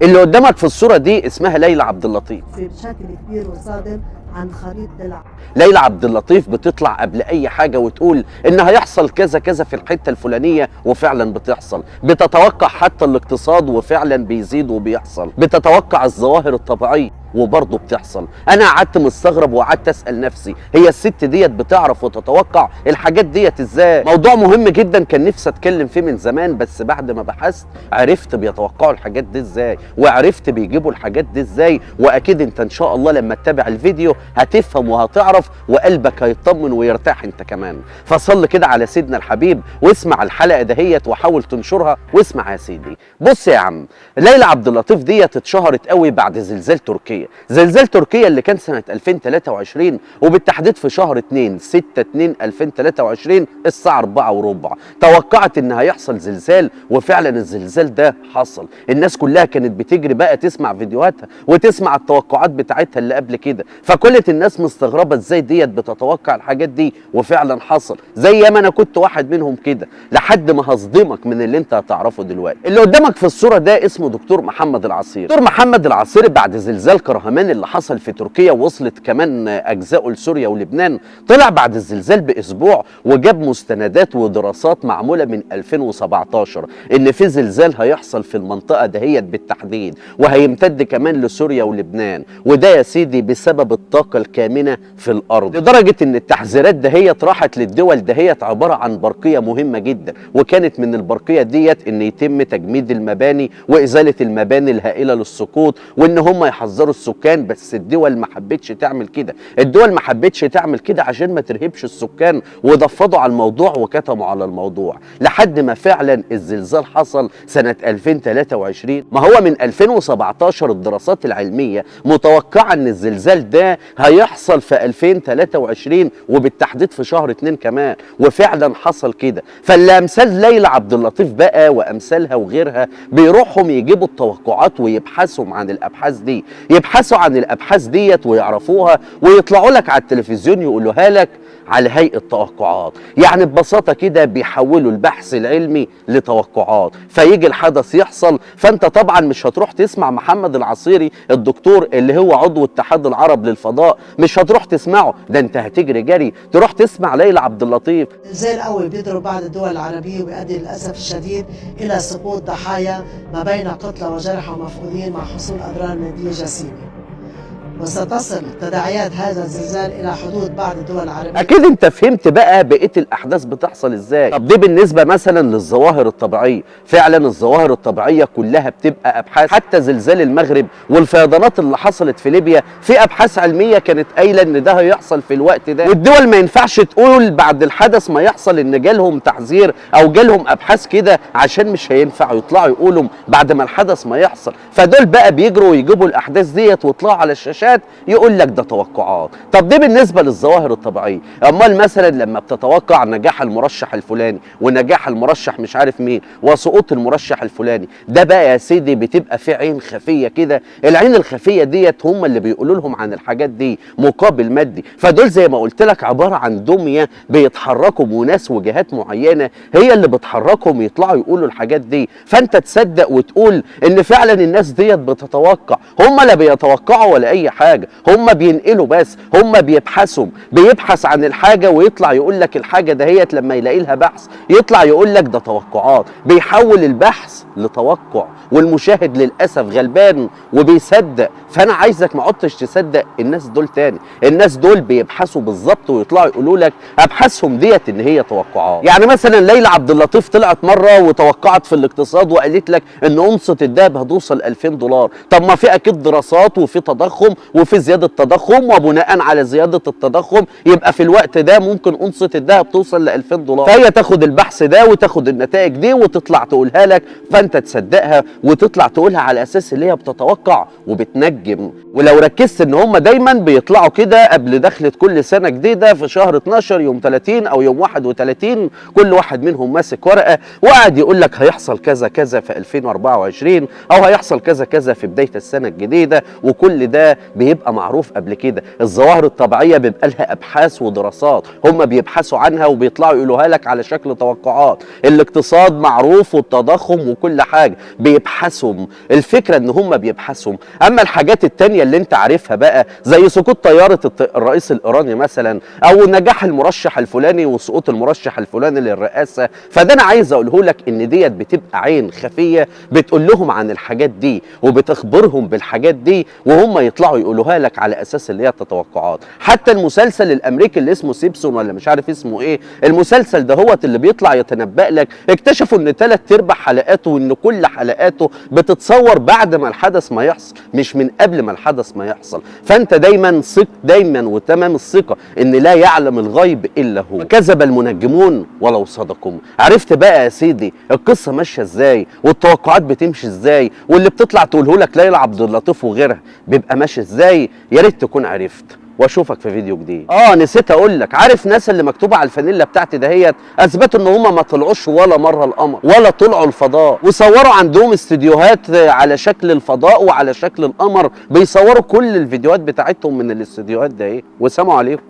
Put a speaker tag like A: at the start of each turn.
A: اللي قدامك في الصورة دي اسمها ليلى عبد اللطيف.
B: بشكل كبير وصادم عن خريطة العالم.
A: ليلى عبد اللطيف بتطلع قبل اي حاجه وتقول ان هيحصل كذا كذا في الحته الفلانيه، وفعلا بتحصل. بتتوقع حتى الاقتصاد وفعلا بيزيد وبيحصل. بتتوقع الظواهر الطبيعيه وبرضه بتحصل. انا قعدت مستغرب وقعدت اسال نفسي هي الست ديت بتعرف وتتوقع الحاجات ديت ازاي؟ موضوع مهم جدا كان نفسي اتكلم فيه من زمان، بس بعد ما بحثت عرفت بيتوقعوا الحاجات دي ازاي، وعرفت بيجيبوا الحاجات دي ازاي. واكيد انت ان شاء الله لما تتابع الفيديو هتفهم وهتعرف وقلبك هيطمن ويرتاح انت كمان. فصل كده على سيدنا الحبيب واسمع الحلقه دهيت وحاول تنشرها. واسمع يا سيدي، بص يا عم، ليلى عبد اللطيف ديت اتشهرت قوي بعد زلزال تركيا. زلزال تركيا اللي كان سنه 2023 وبالتحديد في شهر 2/6/2023 الساعه 4:15. توقعت ان هيحصل زلزال وفعلا الزلزال ده حصل. الناس كلها كانت بتجري بقى تسمع فيديوهاتها وتسمع التوقعات بتاعتها اللي قبل كده، فكلت الناس مستغربه ازاي ديت بتتوقع الحاجات دي، وفعلا حصل. زي ما انا كنت واحد منهم كده، لحد ما هصدمك من اللي انت هتعرفه دلوقتي. اللي قدامك في الصوره ده اسمه دكتور محمد العصيري. دكتور محمد العصيري بعد زلزال كرهمان اللي حصل في تركيا وصلت كمان اجزاءه لسوريا ولبنان، طلع بعد الزلزال باسبوع وجاب مستندات ودراسات معموله من 2017 ان في زلزال هيحصل في المنطقه دهيت بالتحديد، وهيمتد كمان لسوريا ولبنان. وده يا سيدي بسبب الطاقه الكامنه في الارض، لدرجه ان التحذيرات دهيت راحت للدول دهيت عباره عن برقيه مهمه جدا. وكانت من البرقيه ديت ان يتم تجميد المباني وازاله المباني الهائله للسقوط، وان هم يحذروا السكان. بس الدول ما حبتش تعمل كده. الدول ما حبتش تعمل كده عشان ما ترهبش السكان، وضفضوا على الموضوع وكتموا على الموضوع لحد ما فعلا الزلزال حصل سنه 2023. ما هو من 2017 الدراسات العلميه متوقعه ان الزلزال ده هيحصل في 2023 وبالتحديد في شهر 2 كمان، وفعلا حصل كده. فاللي امثال ليلى عبد اللطيف بقى وامثالها وغيرها بيروحوا يجيبوا التوقعات ويبحثوا عن الابحاث دي، يبحثوا عن الابحاث ديت ويعرفوها ويطلعوا لك على التلفزيون يقولوها لك على هيئه توقعات. يعني ببساطه كده بيحولوا البحث العلمي لتوقعات، فيجي الحدث يحصل. فانت طبعا مش هتروح تسمع محمد العصيري الدكتور اللي هو عضو اتحاد العرب للفضاء، مش هتروح تسمعه، ده انت هتجري جري تروح تسمع ليلى عبد اللطيف.
B: زلزال قوي بيضرب بعض الدول العربيه ويؤدي للاسف الشديد الى سقوط ضحايا ما بين قتلى وجرحى ومفقودين مع حصول اضرار ماديه جسيمه. وستصل تداعيات هذا الزلزال الى حدود بعض الدول العربيه.
A: اكيد انت فهمت بقى بقيه الاحداث بتحصل ازاي. طب دي بالنسبه مثلا للظواهر الطبيعيه. فعلا الظواهر الطبيعيه كلها بتبقى ابحاث. حتى زلزال المغرب والفيضانات اللي حصلت في ليبيا في ابحاث علميه كانت قايله ان ده هيحصل في الوقت ده، والدول ما ينفعش تقول بعد الحدث ما يحصل ان جالهم تحذير او جالهم ابحاث كده، عشان مش هينفع يطلعوا يقولوا بعد ما الحدث ما يحصل. فدول بقى بيجروا ويجيبوا الاحداث ديت ويطلعوا على الشاشات يقول لك ده توقعات. طب دي بالنسبه للظواهر الطبيعيه. امال مثلا لما بتتوقع نجاح المرشح الفلاني ونجاح المرشح مش عارف مين وسقوط المرشح الفلاني، ده بقى يا سيدي بتبقى في عين خفيه كده. العين الخفيه ديت هم اللي بيقولوا لهم عن الحاجات دي مقابل مادي. فدول زي ما قلت لك عباره عن دميه بيتحركوا وناس وجهات معينه هي اللي بتحركهم يطلعوا يقولوا الحاجات دي. فانت تصدق وتقول ان فعلا الناس ديت بتتوقع. هم لا بيتوقعوا ولا اي حاجه، هم بينقلوا بس، هم بيبحثوا. بيبحث عن الحاجه ويطلع يقول لك الحاجه دهيت لما يلاقي لها بحث يطلع يقول لك ده توقعات. بيحول البحث لتوقع، والمشاهد للاسف غلبان وبيصدق. فانا عايزك ما عدتش تصدق الناس دول تاني. الناس دول بيبحثوا بالظبط ويطلعوا يقولوا لك ابحاثهم ديت ان هي توقعات. يعني مثلا ليلى عبد اللطيف طلعت مره وتوقعت في الاقتصاد وقالت لك ان اونصه الذهب هتوصل $2000. طب ما في اكيد دراسات وفي تضخم وفي زياده تضخم، وبناء على زياده التضخم يبقى في الوقت ده ممكن أونصة الذهب توصل $2000. فهي تاخد البحث ده وتاخد النتائج دي وتطلع تقولها لك، فانت تصدقها وتطلع تقولها على اساس اللي هي بتتوقع وبتنجم. ولو ركزت ان هم دايما بيطلعوا كده قبل دخلة كل سنه جديده في شهر 12 يوم 30 او يوم 31 كل واحد منهم ماسك ورقه وقاعد يقول لك هيحصل كذا كذا في 2024 او هيحصل كذا كذا في بدايه السنه الجديده، وكل ده بيبقى معروف قبل كده. الظواهر الطبيعيه بيبقى لها ابحاث ودراسات، هم بيبحثوا عنها وبيطلعوا يقولوها لك على شكل توقعات. الاقتصاد معروف والتضخم وكل حاجه بيبحثوا، الفكره ان هم بيبحثوا. اما الحاجات التانيه اللي انت عارفها بقى زي سقوط طياره الرئيس الايراني مثلا، او نجاح المرشح الفلاني وسقوط المرشح الفلاني للرئاسه، فده انا عايز اقوله لك ان ديت بتبقى عين خفيه بتقول لهم عن الحاجات دي وبتخبرهم بالحاجات دي، وهم يطلعوا يقولوها لك على اساس اللي هي التوقعات. حتى المسلسل الامريكي اللي اسمه سيبسون ولا مش عارف اسمه ايه، المسلسل ده هو اللي بيطلع يتنبأ لك، اكتشفوا ان 3/4 حلقاته وان كل حلقاته بتتصور بعد ما الحدث ما يحصل، مش من قبل ما الحدث ما يحصل. فانت دايما ثق دايما وتمام الثقه ان لا يعلم الغيب الا هو. كذب المنجمون ولو صدقوا. عرفت بقى يا سيدي القصه ماشيه ازاي والتوقعات بتمشي ازاي، واللي بتطلع تقوله لك ليلى عبد اللطيف وغيرها بيبقى ماشي ازاي؟ يا ريت تكون عرفت. واشوفك في فيديو جديد. نسيت اقول لك، عارف ناس اللي مكتوبه على الفانيلا بتاعتي دهيت اثبتوا ان هم ما طلعوش ولا مره القمر ولا طلعوا الفضاء، وصوروا عندهم استديوهات على شكل الفضاء وعلى شكل القمر، بيصوروا كل الفيديوهات بتاعتهم من الاستديوهات ده. وسلام عليكم.